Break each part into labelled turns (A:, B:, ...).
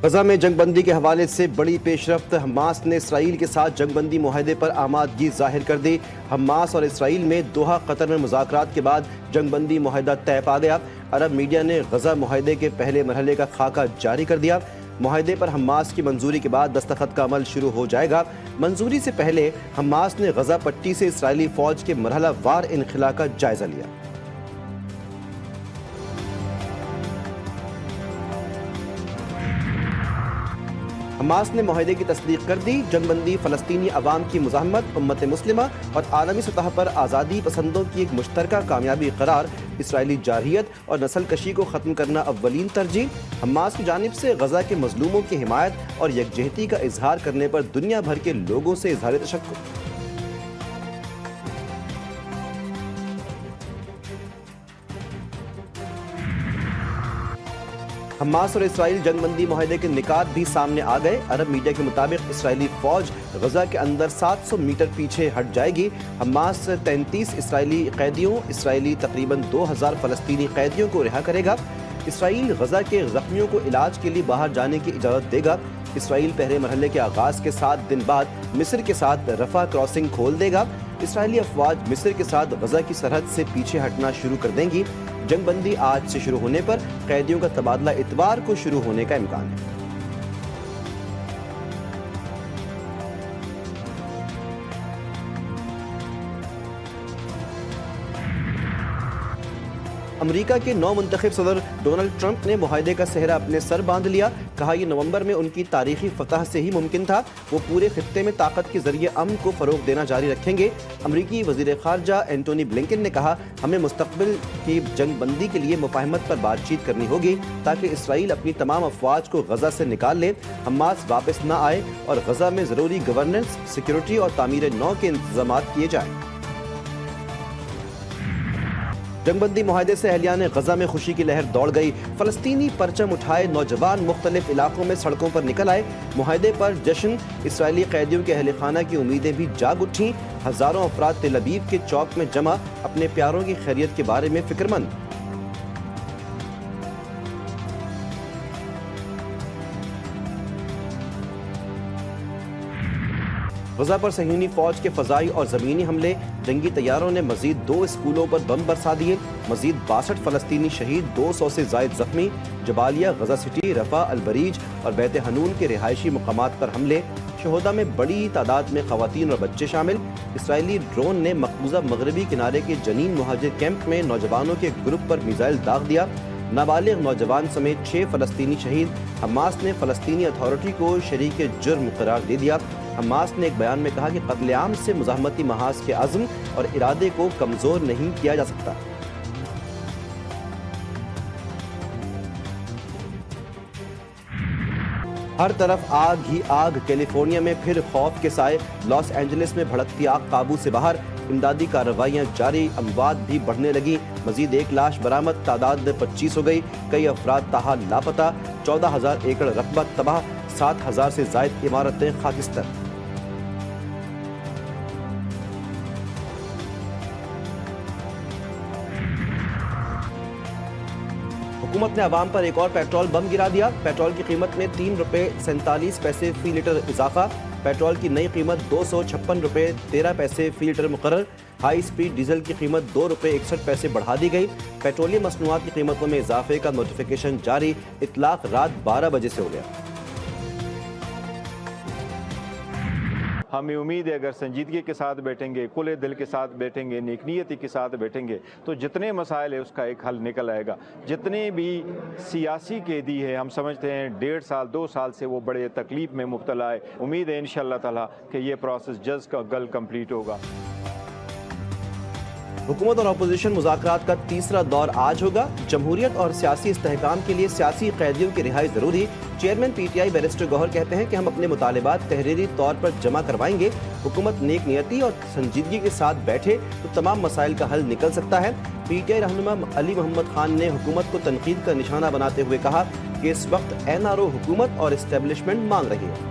A: غزہ میں جنگ بندی کے حوالے سے بڑی پیش رفت، حماس نے اسرائیل کے ساتھ جنگ بندی معاہدے پر آمادگی ظاہر کر دی۔ حماس اور اسرائیل میں دوحہ قطر میں مذاکرات کے بعد جنگ بندی معاہدہ طے پا گیا۔ عرب میڈیا نے غزہ معاہدے کے پہلے مرحلے کا خاکہ جاری کر دیا۔ معاہدے پر حماس کی منظوری کے بعد دستخط کا عمل شروع ہو جائے گا۔ منظوری سے پہلے حماس نے غزہ پٹی سے اسرائیلی فوج کے مرحلہ وار انخلا کا جائزہ لیا۔ حماس نے معاہدے کی تصدیق کر دی۔ جنگ بندی فلسطینی عوام کی مزاحمت، امت مسلمہ اور عالمی سطح پر آزادی پسندوں کی ایک مشترکہ کامیابی قرار۔ اسرائیلی جارحیت اور نسل کشی کو ختم کرنا اولین ترجیح۔ حماس کی جانب سے غزہ کے مظلوموں کی حمایت اور یکجہتی کا اظہار کرنے پر دنیا بھر کے لوگوں سے اظہار تشکر۔ حماس اور اسرائیل جنگ بندی معاہدے کے نکات بھی سامنے آ گئے۔ عرب میڈیا کے مطابق اسرائیلی فوج غزہ کے اندر 700 میٹر پیچھے ہٹ جائے گی۔ حماس 33 اسرائیلی قیدیوں، اسرائیلی تقریباً 2000 فلسطینی قیدیوں کو رہا کرے گا۔ اسرائیل غزہ کے زخمیوں کو علاج کے لیے باہر جانے کی اجازت دے گا۔ اسرائیل پہلے مرحلے کے آغاز کے 7 دن بعد مصر کے ساتھ رفح کراسنگ کھول دے گا۔ اسرائیلی افواج مصر کے ساتھ غزہ کی سرحد سے پیچھے ہٹنا شروع کر دیں گی۔ جنگ بندی آج سے شروع ہونے پر قیدیوں کا تبادلہ اتوار کو شروع ہونے کا امکان ہے۔ امریکہ کے نو منتخب صدر ڈونلڈ ٹرمپ نے معاہدے کا سہرا اپنے سر باندھ لیا۔ کہا یہ نومبر میں ان کی تاریخی فتح سے ہی ممکن تھا۔ وہ پورے خطے میں طاقت کے ذریعے امن کو فروغ دینا جاری رکھیں گے۔ امریکی وزیر خارجہ اینٹونی بلنکن نے کہا ہمیں مستقبل کی جنگ بندی کے لیے مفاہمت پر بات چیت کرنی ہوگی تاکہ اسرائیل اپنی تمام افواج کو غزہ سے نکال لے، حماس واپس نہ آئے اور غزہ میں ضروری گورننس، سیکیورٹی اور تعمیر نو کے انتظامات کیے جائیں۔ جنگ بندی معاہدے سے اہلیان غزہ میں خوشی کی لہر دوڑ گئی۔ فلسطینی پرچم اٹھائے نوجوان مختلف علاقوں میں سڑکوں پر نکل آئے۔ معاہدے پر جشن، اسرائیلی قیدیوں کے اہل خانہ کی امیدیں بھی جاگ اٹھیں۔ ہزاروں افراد تل ابیب کے چوک میں جمع، اپنے پیاروں کی خیریت کے بارے میں فکر مند۔ غزہ پر صہیونی فوج کے فضائی اور زمینی حملے، جنگی طیاروں نے مزید 2 اسکولوں پر بم برسا دیے، مزید 62 فلسطینی شہید، 200 سے زائد زخمی۔ جبالیہ، غزہ سٹی، رفح، البریج اور بیت حنون کے رہائشی مقامات پر حملے، شہداء میں بڑی تعداد میں خواتین اور بچے شامل۔ اسرائیلی ڈرون نے مقبوضہ مغربی کنارے کے جنین مہاجر کیمپ میں نوجوانوں کے گروپ پر میزائل داغ دیا، نابالغ نوجوان سمیت 6 فلسطینی شہید۔ حماس نے فلسطینی اتھارٹی کو شریک جرم قرار دے دیا۔ حماس نے ایک بیان میں کہا کہ قتل عام سے مزاحمتی محاذ کے عزم اور ارادے کو کمزور نہیں کیا جا سکتا۔ ہر طرف آگ ہی آگ، کیلیفورنیا میں پھر خوف کے سائے، لاس اینجلس میں بھڑکتی آگ قابو سے باہر، امدادی کارروائیاں جاری، اموات بھی بڑھنے لگی، مزید 1 لاش برآمد، تعداد 25 ہو گئی، کئی افراد تاحال لاپتہ، 14,000 ایکڑ رقبہ تباہ، 7,000 سے زائد عمارتیں خاکستر۔ حکومت نے عوام پر ایک اور پیٹرول بم گرا دیا۔ پیٹرول کی قیمت میں 3 روپے 47 پیسے فی لیٹر اضافہ، پیٹرول کی نئی قیمت 256 روپے 13 پیسے فی لیٹر مقرر۔ ہائی اسپیڈ ڈیزل کی قیمت 2 روپے 61 پیسے بڑھا دی گئی۔ پیٹرولیم مصنوعات کی قیمتوں میں اضافے کا نوٹیفیکیشن جاری، اطلاق رات 12 بجے سے ہو گیا۔
B: ہمیں امید ہے اگر سنجیدگی کے ساتھ بیٹھیں گے، کھلے دل کے ساتھ بیٹھیں گے، نیک نیتی کے ساتھ بیٹھیں گے تو جتنے مسائل ہیں اس کا ایک حل نکل آئے گا۔ جتنے بھی سیاسی قیدی ہے، ہم سمجھتے ہیں 1.5 سال 2 سال سے وہ بڑے تکلیف میں مبتلا ہے، امید ہے انشاءاللہ تعالی کہ یہ پروسیس جلد کا جلد کمپلیٹ ہوگا۔
A: حکومت اور اپوزیشن مذاکرات کا تیسرا دور آج ہوگا۔ جمہوریت اور سیاسی استحکام کے لیے سیاسی قیدیوں کی رہائی ضروری۔ Chairman P T I barrister Gohar کہتے ہیں کہ ہم اپنے مطالبات تحریری طور پر جمع کروائیں گے۔ حکومت نیک نیتی اور سنجیدگی کے ساتھ بیٹھے تو تمام مسائل کا حل نکل سکتا ہے۔ پی ٹی آئی رہنما علی محمد خان نے حکومت کو تنقید کا نشانہ بناتے ہوئے کہا کہ اس وقت این آر او حکومت اور اسٹیبلشمنٹ مانگ رہی ہے۔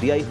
A: DI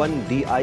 A: 1 DI